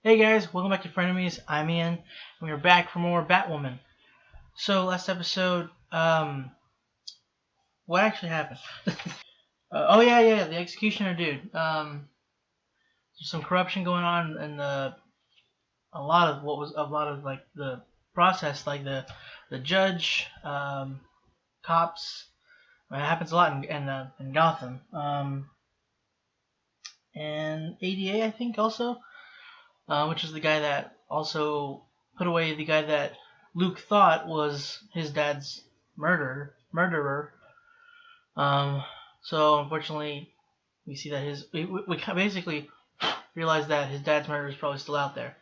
Hey guys, welcome back to Frenemies. I'm Ian, and we are back for more Batwoman. So last episode, what actually happened? Oh yeah, the executioner dude. There's some corruption going on, and a lot of like the process, like the judge, cops. It happens a lot in Gotham. And ADA, I think also, which is the guy that also put away the guy that Luke thought was his dad's murderer. So unfortunately, we see that we basically realize that his dad's murderer is probably still out there.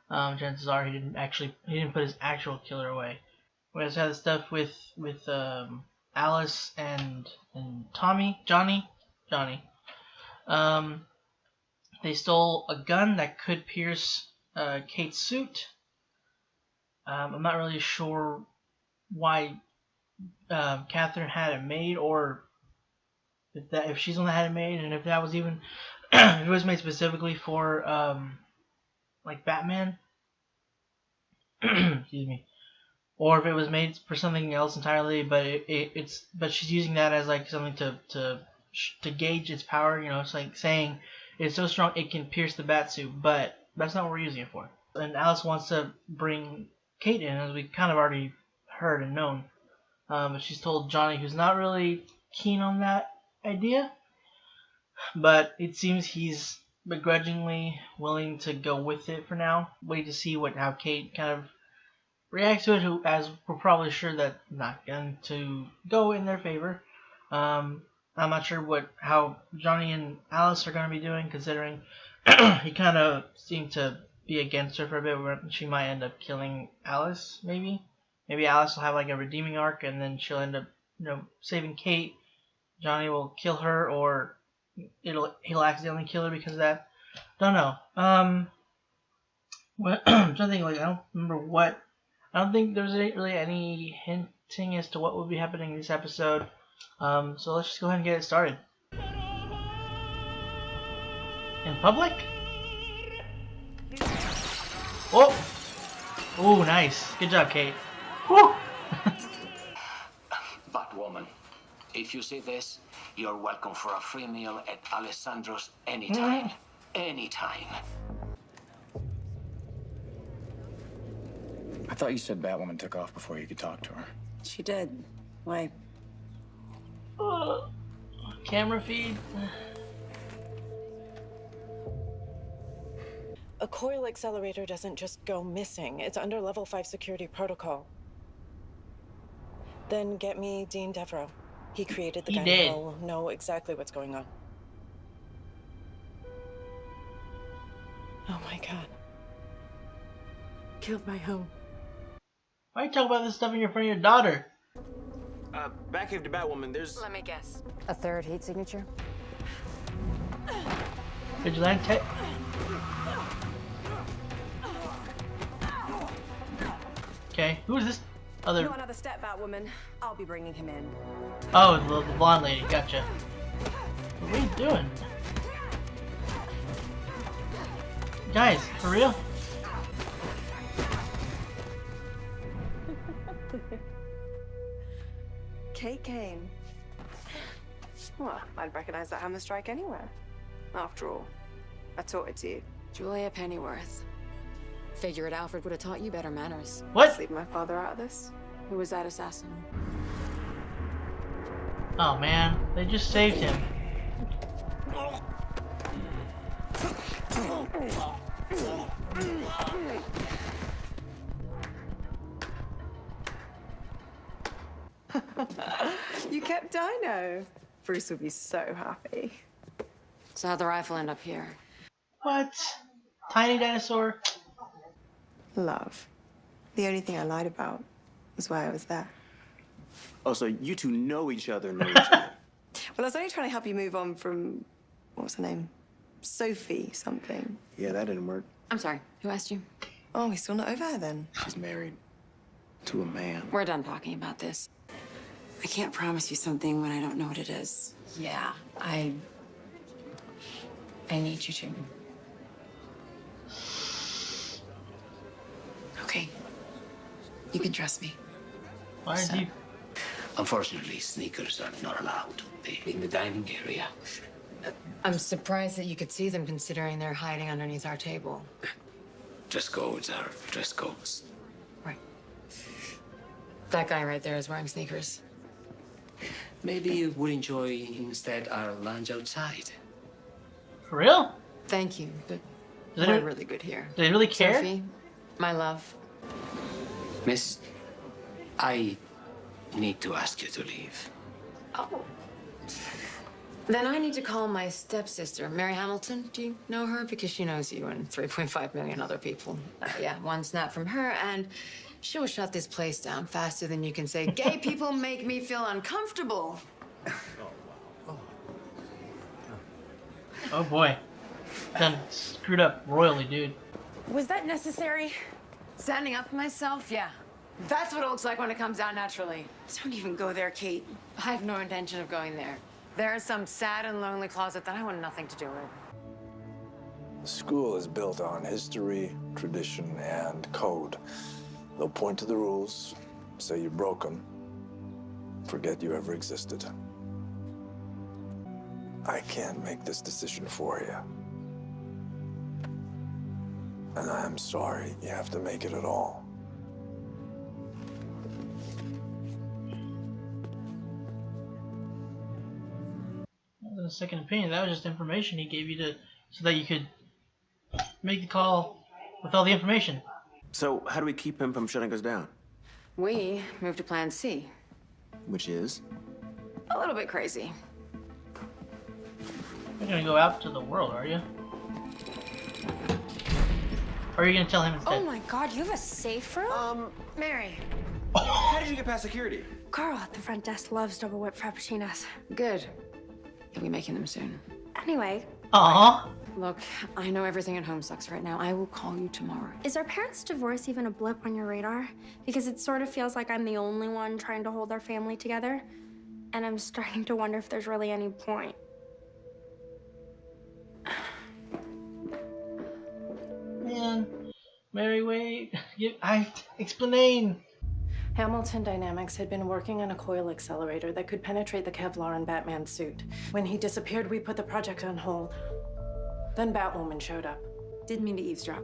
Chances are he didn't put his actual killer away. We also had the stuff with Alice and Johnny. Um, they stole a gun that could pierce Kate's suit. I'm not really sure why Catherine had it made, or if she's the one that had it made, and if that was even if it was made specifically for like Batman. Excuse me. Or if it was made for something else entirely, but but she's using that as like something to gauge its power. It's like saying it's so strong it can pierce the batsuit, but that's not what we're using it for. And Alice wants to bring Kate in, as we kind of already heard and known. But she's told Johnny, who's not really keen on that idea, but it seems he's begrudgingly willing to go with it for now. Wait to see how Kate kind of reacts to it, as we're probably sure that's not going to go in their favor. I'm not sure how Johnny and Alice are going to be doing, considering he kind of seemed to be against her for a bit, where she might end up killing Alice, maybe. Maybe Alice will have like a redeeming arc, and then she'll end up, saving Kate. Johnny will kill her, or he'll accidentally kill her because of that. Don't know. I'm trying to think. Like, I don't remember what. I don't think there's really any hinting as to what will be happening in this episode. So let's just go ahead and get it started. In public? Oh! Ooh, nice. Good job, Kate. Woo! Batwoman, if you see this, you're welcome for a free meal at Alessandro's anytime. Anytime. I thought you said Batwoman took off before you could talk to her. She did. Why? Camera feed. A coil accelerator doesn't just go missing. It's under level 5 security protocol. Then get me Dean Devereaux. He created the gun. He'll know exactly what's going on. Oh my god. Killed my home. Why are you talking about this stuff in front of your daughter? Batcave to Batwoman, there's... Let me guess. A third heat signature? Vigilante? Okay, who is this other... You another step, Batwoman. I'll be bringing him in. Oh, the blonde lady, gotcha. What are you doing? Guys, for real? Kate Kane. Well, I'd recognize that hammer strike anywhere. After all, I taught it to you. Julia Pennyworth. Figured Alfred would have taught you better manners. What? Let's leave my father out of this. Who was that assassin? Oh man, they just saved him. You kept Dino. Bruce would be so happy. So how'd the rifle end up here? What? Tiny dinosaur? Love. The only thing I lied about was why I was there. Oh, so you two know each other, Well, I was only trying to help you move on from, what was her name? Sophie something. Yeah, that didn't work. I'm sorry, who asked you? Oh, we're still not over her then. She's married to a man. We're done talking about this. I can't promise you something when I don't know what it is. Yeah, I need you to. You can trust me. Why is he? Unfortunately, sneakers are not allowed in the dining area. I'm surprised that you could see them considering they're hiding underneath our table. Dress codes are dress codes. Right. That guy right there is wearing sneakers. Maybe you would enjoy instead our lunch outside. For real? Thank you, but Does we're it- really good here. Do they really care? Sophie, my love. Miss, I need to ask you to leave. Oh. Then I need to call my stepsister, Mary Hamilton. Do you know her? Because she knows you and 3.5 million other people. Yeah, one snap from her, and she will shut this place down faster than you can say, gay people make me feel uncomfortable. Oh boy. Done screwed up royally, dude. Was that necessary? Standing up for myself, yeah. That's what it looks like when it comes out naturally. Don't even go there, Kate. I have no intention of going there. There is some sad and lonely closet that I want nothing to do with. The school is built on history, tradition, and code. They'll point to the rules, say you broke them, forget you ever existed. I can't make this decision for you. And I'm sorry you have to make it at all. That wasn't a second opinion. That was just information he gave you to so that you could make the call with all the information. So how do we keep him from shutting us down? We moved to Plan C. Which is? A little bit crazy. You're gonna go out to the world, are you? Or are you gonna tell him instead? Oh my god, you have a safe room? Mary. How did you get past security? Carl at the front desk loves double whip frappuccinos. Good. He'll be making them soon. Anyway, Aw. Look, I know everything at home sucks right now. I will call you tomorrow. is our parents' divorce even a blip on your radar? Because it sort of feels like I'm the only one trying to hold our family together. And I'm starting to wonder if there's really any point. Man. Mary, wait. Explain. Hamilton Dynamics had been working on a coil accelerator that could penetrate the Kevlar in Batman's suit. When he disappeared, we put the project on hold. Then Batwoman showed up. Didn't mean to eavesdrop.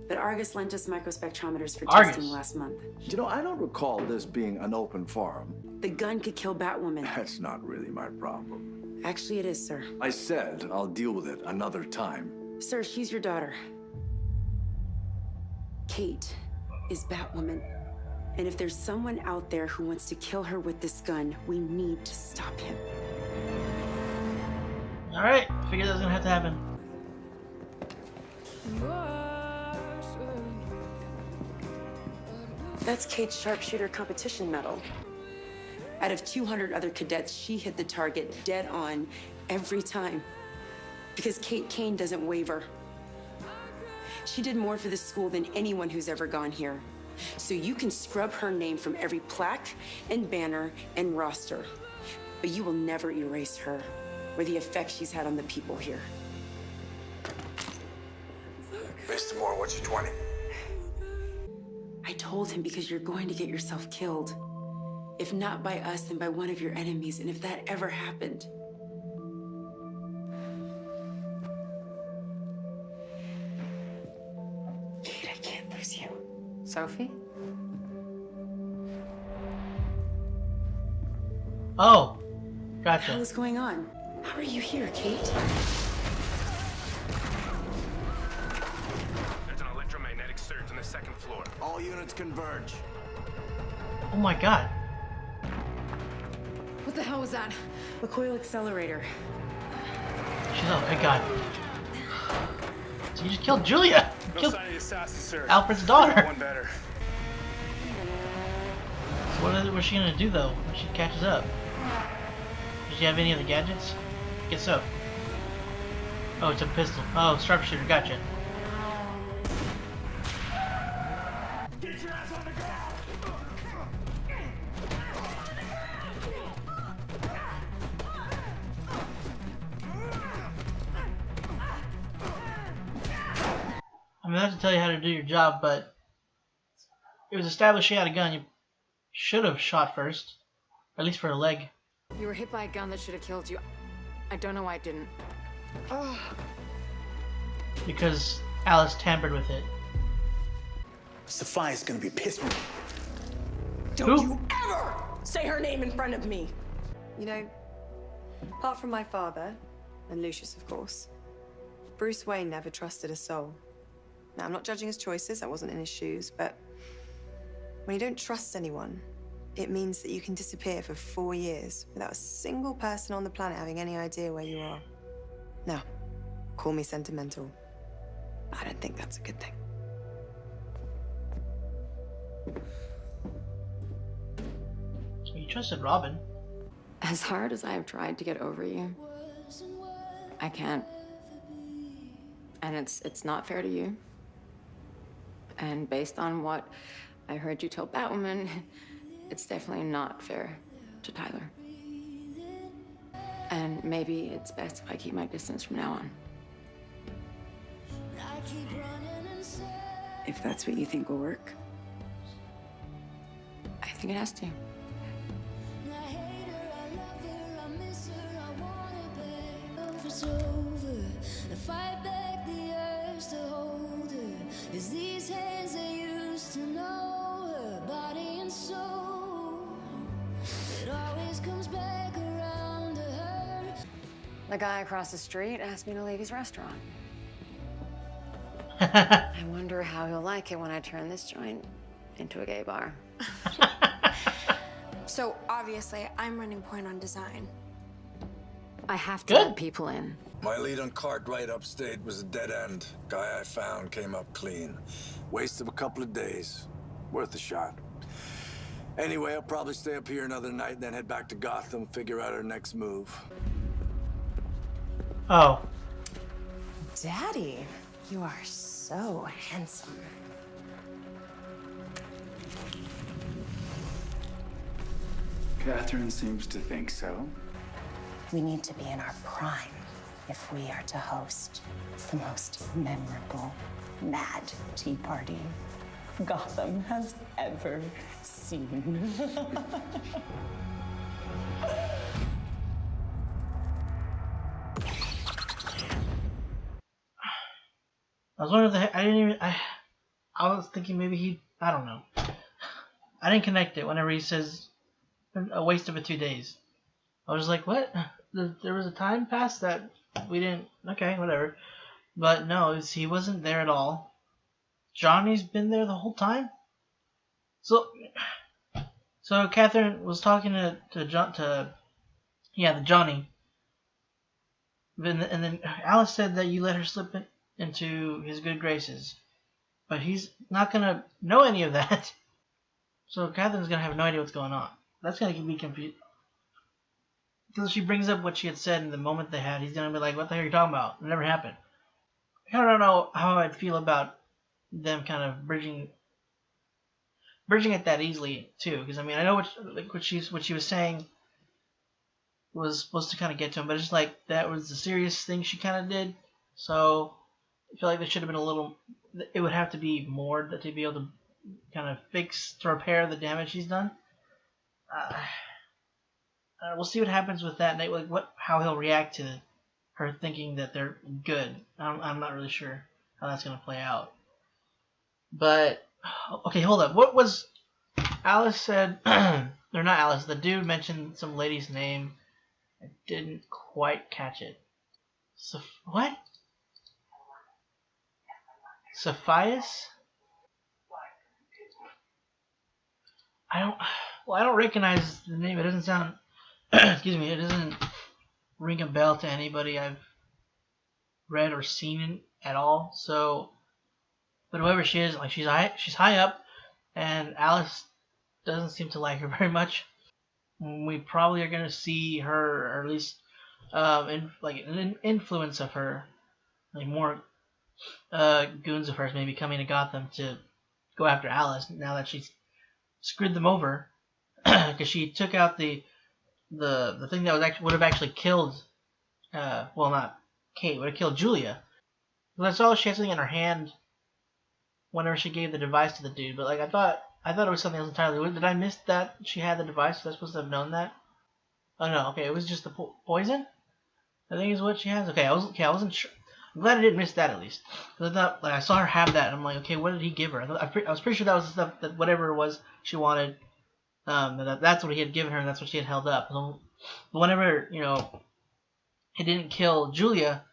But Argus lent us microspectrometers for Argus. testing last month. You know, I don't recall this being an open forum. The gun could kill Batwoman. That's not really my problem. Actually, it is, sir. I said I'll deal with it another time. Sir, she's your daughter. Kate is Batwoman. And if there's someone out there who wants to kill her with this gun, we need to stop him. Alright, figured that was gonna have to happen. That's Kate's sharpshooter competition medal. Out of 200 other cadets, she hit the target dead on every time. Because Kate Kane doesn't waver. She did more for this school than anyone who's ever gone here. So you can scrub her name from every plaque and banner and roster. But you will never erase her or the effect she's had on the people here. Mr. Moore, what's your 20? I told him because you're going to get yourself killed. If not by us, then by one of your enemies. And if that ever happened, Kate, I can't lose you. Sophie? Oh. What Gotcha. is going on? How are you here, Kate? There's an electromagnetic surge on the second floor. All units converge. Oh my god. What the hell was that? The coil accelerator. She's oh thank god. So you just killed Julia. You No killed sign of the assassin, sir. Alfred's daughter. One better. So what's she gonna do though when she catches up? Does she have any other gadgets? Guess so. Oh, it's a pistol. Oh, sharpshooter. Gotcha. Get your ass on the ground! I mean, I have to tell you how to do your job, but it was established she had a gun, you should have shot first, at least for her leg. You were hit by a gun that should have killed you. I don't know why it didn't. Because Alice tampered with it. Sophia's gonna be pissed. Don't you ever say her name in front of me! You know, apart from my father, and Lucius, of course, Bruce Wayne never trusted a soul. Now, I'm not judging his choices, I wasn't in his shoes, but when you don't trust anyone, it means that you can disappear for 4 years without a single person on the planet having any idea where you are. Now, call me sentimental. I don't think that's a good thing. So you trusted Robin. As hard as I have tried to get over you, I can't. And it's not fair to you. And based on what I heard you tell Batwoman, it's definitely not fair to Tyler. And maybe it's best if I keep my distance from now on. If that's what you think will work. I think it has to. The guy across the street asked me to leave his restaurant. I wonder how he'll like it when I turn this joint into a gay bar. So obviously, I'm running point on design. I have to let people in. My lead on Cartwright upstate was a dead end. Guy I found came up clean. Waste of a couple of days. Worth a shot. Anyway, I'll probably stay up here another night, then head back to Gotham, figure out our next move. Oh. Daddy, you are so handsome. Catherine seems to think so. We need to be in our prime if we are to host the most memorable mad tea party Gotham has ever seen. I was wondering if I was thinking maybe I don't know. I didn't connect it whenever he says a waste of 2 days. I was like, what? There was a time past that we didn't. Okay, whatever. But no, he wasn't there at all. Johnny's been there the whole time. So Catherine was talking to Johnny. And then Alice said that you let her slip into his good graces, but he's not gonna know any of that. So Catherine's gonna have no idea what's going on. That's gonna be confused. Because she brings up what she had said in the moment they had, he's gonna be like, "What the hell are you talking about? It never happened." I don't know how I'd feel about them kind of bridging it that easily too. Because I mean, I know what she was saying was supposed to kind of get to him, but it's like that was the serious thing she kind of did. So I feel like there should have been a little. It would have to be more to be able to kind of repair the damage he's done. We'll see what happens with that. Like how he'll react to her thinking that they're good. I'm not really sure how that's gonna play out. But okay, hold up. What was Alice said? Or not Alice. The dude mentioned some lady's name. I didn't quite catch it. What? Sophias? I don't recognize the name. It doesn't sound. Excuse me. It doesn't ring a bell to anybody I've read or seen at all. So, but whoever she is, like she's high up, and Alice doesn't seem to like her very much. We probably are gonna see her, or at least an influence of her, like more goons of hers maybe coming to Gotham to go after Alice now that she's screwed them over, because she took out the thing that would have actually killed, not Kate, would have killed Julia. That's all. She had something in her hand whenever she gave the device to the dude. But like I I thought it was something else entirely. Did I miss that she had the device? Was I supposed to have known that? Oh no, okay, it was just the poison. I think is what she has. Okay, I wasn't sure. I'm glad I didn't miss that at least. I thought, like, I saw her have that, and I'm like, okay, what did he give her? I was pretty sure that was the stuff that whatever it was she wanted. That's what he had given her, and that's what she had held up. So, whenever he didn't kill Julia,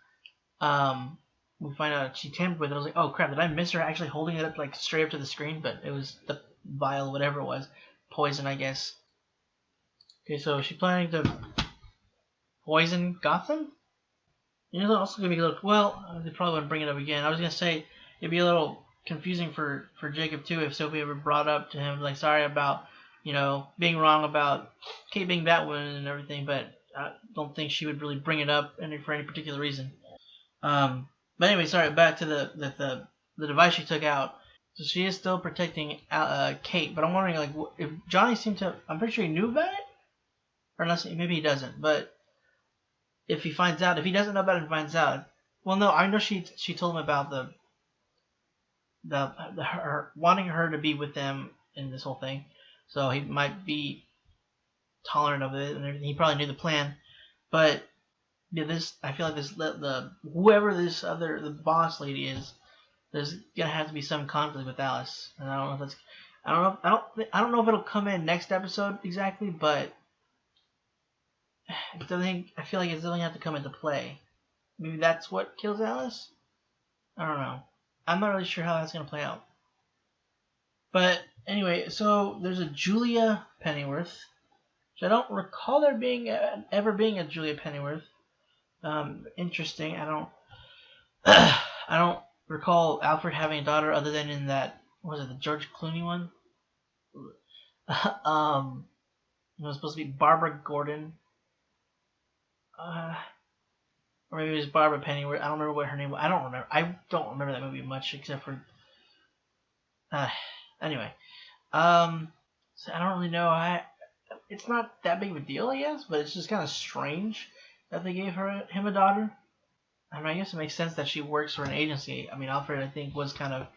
we find out she tampered with it. I was like, oh crap, did I miss her actually holding it up like straight up to the screen? But it was the vial, whatever it was, poison, I guess. Okay, so she's planning to poison Gotham? It's also gonna be a little. Well, they probably wouldn't bring it up again. I was gonna say it'd be a little confusing for Jacob too if Sophie ever brought up to him like sorry about being wrong about Kate being Batwoman and everything, but I don't think she would really bring it up for any particular reason. But anyway, sorry. Back to the device she took out. So she is still protecting Kate, but I'm wondering like if Johnny seemed to. I'm pretty sure he knew about it, or unless maybe he doesn't, but. If he doesn't know about it and finds out, well, no, I know she told him about her wanting her to be with them in this whole thing, so he might be tolerant of it and everything. He probably knew the plan, but yeah, I feel like whoever the boss lady is, there's gonna have to be some conflict with Alice, and I don't know if that's I don't know if it'll come in next episode exactly, but. I feel like it's going to have to come into play. Maybe that's what kills Alice? I don't know. I'm not really sure how that's going to play out. But anyway, so there's a Julia Pennyworth. Which I don't recall there ever being a Julia Pennyworth. Interesting. I don't recall Alfred having a daughter other than in that, what was it, the George Clooney one? It was supposed to be Barbara Gordon. Or maybe it was Barbara Pennyworth. I don't remember what her name was. I don't remember that movie much except for. Anyway, so I don't really know. It's not that big of a deal, I guess, but it's just kind of strange that they gave him a daughter. I mean, I guess it makes sense that she works for an agency. I mean, Alfred, I think, was kind of.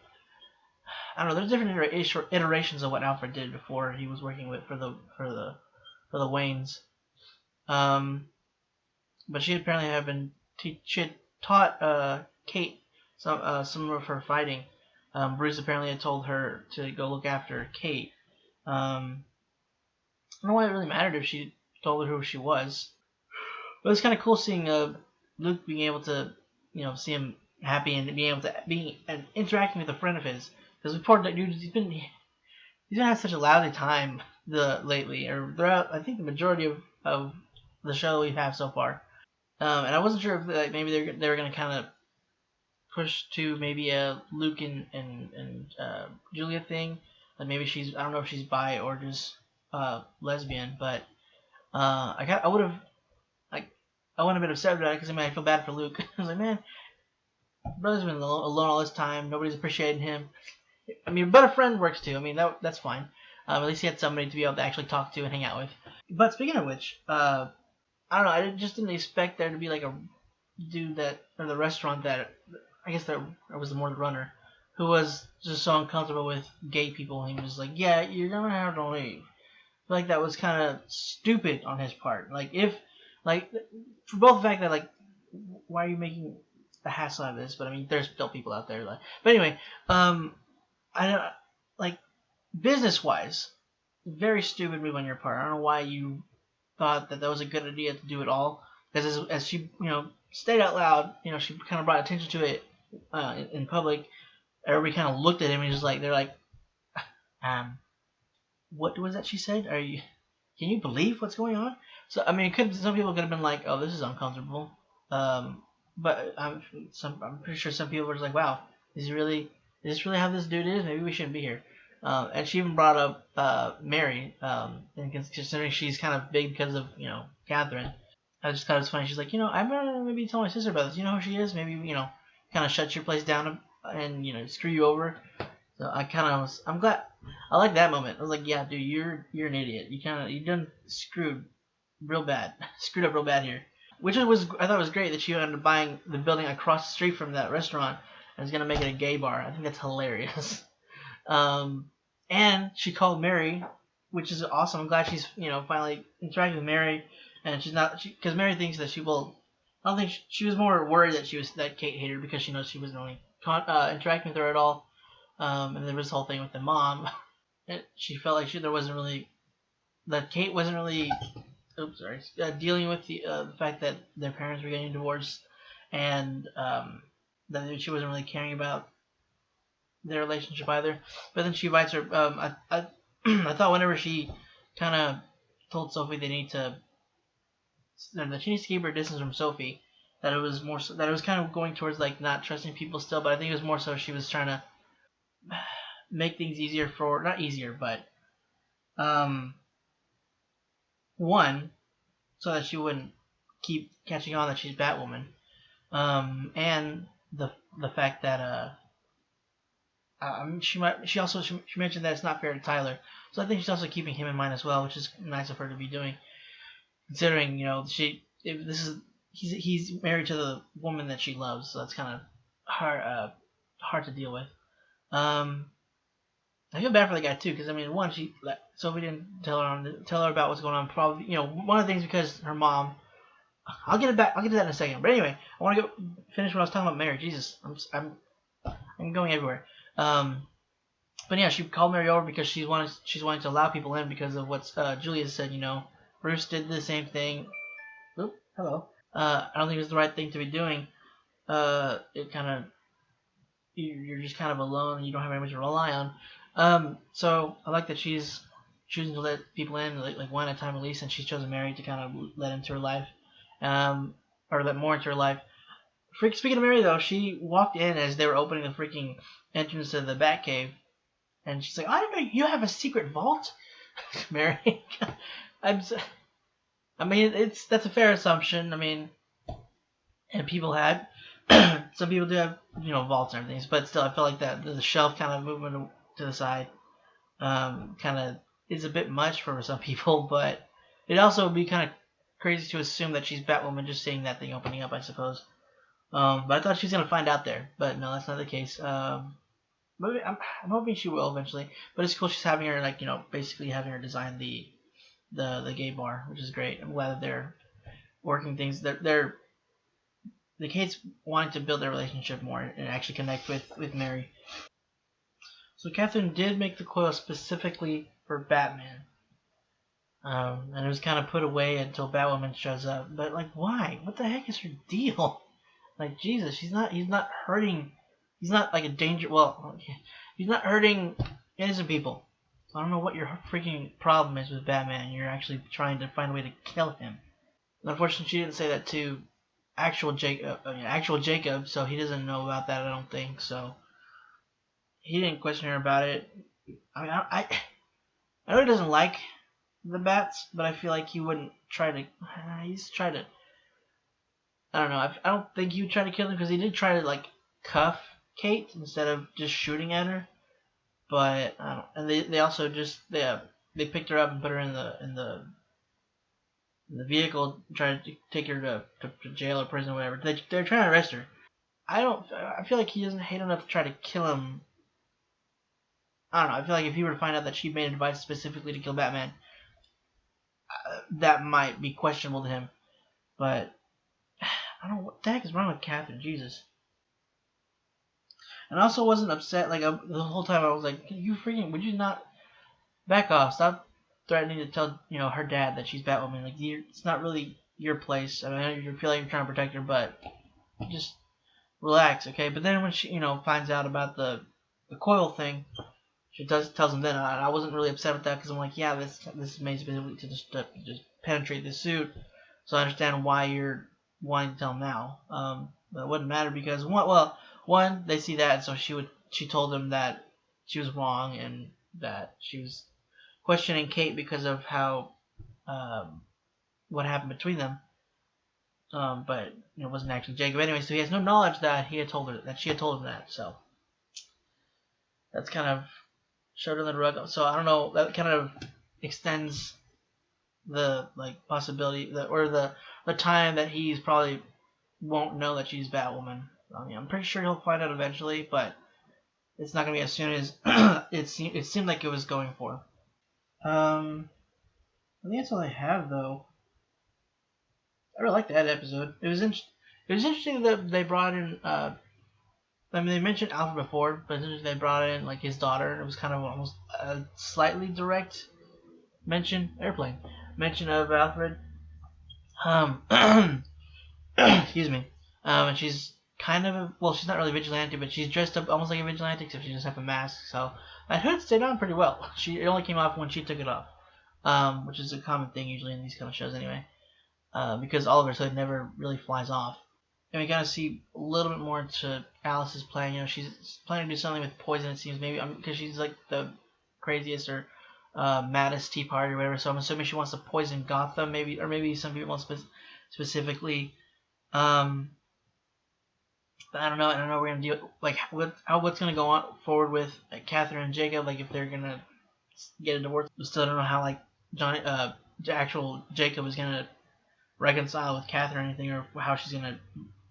I don't know. There's different iterations of what Alfred did before he was working with for the Waynes. But she apparently she had taught Kate some of her fighting. Bruce apparently had told her to go look after Kate. I don't know why it really mattered if she told her who she was. But it's kind of cool seeing Luke being able to, see him happy and being able to interacting with a friend of his. Because poor dude, he's been having such a lousy time lately, or throughout. I think the majority of the show we have so far. And I wasn't sure if maybe they were going to kind of push to maybe a Luke and Julia thing. Like maybe I don't know if she's bi or just lesbian, but I wouldn't have been upset about it because I feel bad for Luke. I was like, man, brother's been alone all this time. Nobody's appreciating him. I mean, but a friend works too. I mean, that's fine. At least he had somebody to be able to actually talk to and hang out with. But speaking of which, I don't know. I just didn't expect there to be like a dude or the restaurant that I guess that was more the runner who was just so uncomfortable with gay people. He was like, "Yeah, you're gonna have to leave." I feel like that was kind of stupid on his part. For both the fact that why are you making a hassle out of this? But I mean, there's still people out there. But anyway, I don't business wise, very stupid move on your part. I don't know why you thought that was a good idea to do it all, because as she stated out loud, she kind of brought attention to it in public. Everybody kind of looked at him and they're like, what was that she said? Can you believe what's going on? So I mean, some people could have been like, oh, this is uncomfortable, but I'm pretty sure some people were just like, wow, is this really how this dude is? Maybe we shouldn't be here. And she even brought up Mary, and considering she's kind of big because of Catherine. I just thought it was funny. She's like, I'm gonna maybe tell my sister about this. You know who she is? Maybe kind of shut your place down and screw you over. So I'm glad. I like that moment. I was like, yeah, dude, you're an idiot. You done screwed up real bad here. Which I thought was great that she ended up buying the building across the street from that restaurant and is gonna make it a gay bar. I think that's hilarious. And she called Mary, which is awesome. I'm glad she's finally interacting with Mary, and she's not because Mary thinks that she will. I don't think she was more worried that Kate hated her because she knows she wasn't really interacting with her at all. And there was this whole thing with the mom. She felt like there wasn't really that Kate wasn't really. Oops, sorry. Dealing with the fact that their parents were getting divorced, and that she wasn't really caring about their relationship either. But then she invites her. I thought whenever she kind of told Sophie that she needs to keep her distance from Sophie, that it was more so, that it was kind of going towards like not trusting people still. But I think it was more so she was trying to make things easier for not easier, but one so that she wouldn't keep catching on that she's Batwoman, and the fact that she mentioned that it's not fair to Tyler, so I think she's also keeping him in mind as well, which is nice of her to be doing, considering he's married to the woman that she loves, so that's kind of hard to deal with. I feel bad for the guy too, because I mean, one, Sophie didn't tell her about what's going on. Probably, one of the things because her mom. I'll get to that in a second. But anyway, I want to go finish what I was talking about Mary. Jesus, I'm going everywhere. But yeah, she called Mary over because she's wanting to allow people in because of what Julia said. Bruce did the same thing. Oop, hello. I don't think it was the right thing to be doing. It kind of you're just kind of alone and you don't have anyone to rely on. So I like that she's choosing to let people in like one at a time at least, and she's chosen Mary to kind of let into her life, or let more into her life. Speaking of Mary though, she walked in as they were opening the freaking entrance to the Batcave, and she's like, "I didn't know you have a secret vault, Mary." I mean, that's a fair assumption. I mean, and people had. Some people do have, vaults and everything, but still, I feel like that the shelf kind of movement to the side, kind of is a bit much for some people. But it also would be kind of crazy to assume that she's Batwoman just seeing that thing opening up, I suppose. But I thought she was gonna find out there, but no, that's not the case. Maybe I'm hoping she will eventually. But it's cool she's having her basically having her design the gay bar, which is great. I'm glad that they're working things. The Kate's wanting to build their relationship more and actually connect with Mary. So Catherine did make the coil specifically for Batman. And it was kind of put away until Batwoman shows up. But like, why? What the heck is her deal? Like, Jesus, he's not hurting. He's not like a danger. Well, he's not hurting innocent people. So I don't know what your freaking problem is with Batman. You're actually trying to find a way to kill him. And unfortunately, she didn't say that to actual Jacob, so he doesn't know about that. I don't think so. He didn't question her about it. I mean, I know he doesn't like the bats, but I feel like he wouldn't try to. He's tried to. I don't know. I don't think he would try to kill him because he did try to like cuff Kate instead of just shooting at her. But I don't. And they also just they picked her up and put her in the vehicle, tried to take her to jail or prison or whatever. They're trying to arrest her. I feel like he doesn't hate enough to try to kill him. I don't know. I feel like if he were to find out that she made a device specifically to kill Batman, that might be questionable to him. But I don't know what the heck is wrong with Catherine. Jesus. And I also wasn't upset. Like the whole time I was like, would you not back off? Stop threatening to tell her dad that she's Batwoman. Like it's not really your place. I mean, I know you feel like you're trying to protect her, but just relax, okay? But then when she finds out about the coil thing, she tells him then. I wasn't really upset with that because I'm like, yeah, this is made specifically to just penetrate the suit. So I understand why you're wanting to tell him now. But it wouldn't matter because one, they see that, so she told them that she was wrong and that she was questioning Kate because of how what happened between them. But it wasn't actually Jacob anyway, so he has no knowledge that she had told him that. So that's kind of showed under the rug. So I don't know. That kind of extends the possibility or the time that he's probably won't know that she's Batwoman. I mean, I'm pretty sure he'll find out eventually, but it's not gonna be as soon as it seemed like it was going for. I think that's all I have though. I really liked that episode. It was interesting that they brought in. I mean, they mentioned Alfred before, but they brought in like his daughter, and it was kind of almost a slightly direct mention of Alfred. Excuse me. And she's kind of she's not really vigilante, but she's dressed up almost like a vigilante, except she just has a mask. So that hood stayed on pretty well. It only came off when she took it off, which is a common thing usually in these kind of shows anyway. Because Oliver's hood never really flies off. And we gotta see a little bit more into Alice's plan. You know, she's planning to do something with poison. It seems maybe because she's like the craziest or maddest Tea Party or whatever. So I'm assuming she wants to poison Gotham, maybe, or maybe some people specifically. I don't know. We're gonna deal like what's gonna go on forward with like, Catherine and Jacob. Like if they're gonna get a divorce. We still don't know how like Johnny, actual Jacob is gonna reconcile with Catherine or anything, or how she's gonna,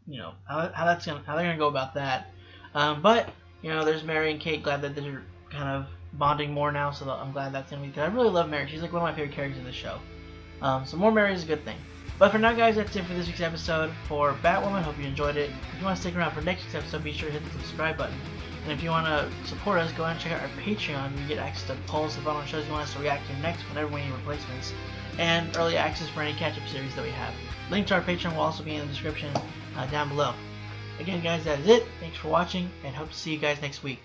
you know, how they're gonna go about that. But you know, there's Mary and Kate. Glad that they're kind of bonding more now, so I'm glad that's gonna be good. I really love Mary. She's like one of my favorite characters in the show. So more Mary is a good thing. But for now, guys, that's it for this week's episode for Batwoman. Hope you enjoyed it. If you want to stick around for next week's episode, be sure to hit the subscribe button. And if you want to support us, go ahead and check out our Patreon. You get access to polls to vote on shows you want us to react to next whenever we need replacements, and early access for any catch-up series that we have. Link to our Patreon will also be in the description down below. Again, guys, that is it. Thanks for watching, and hope to see you guys next week.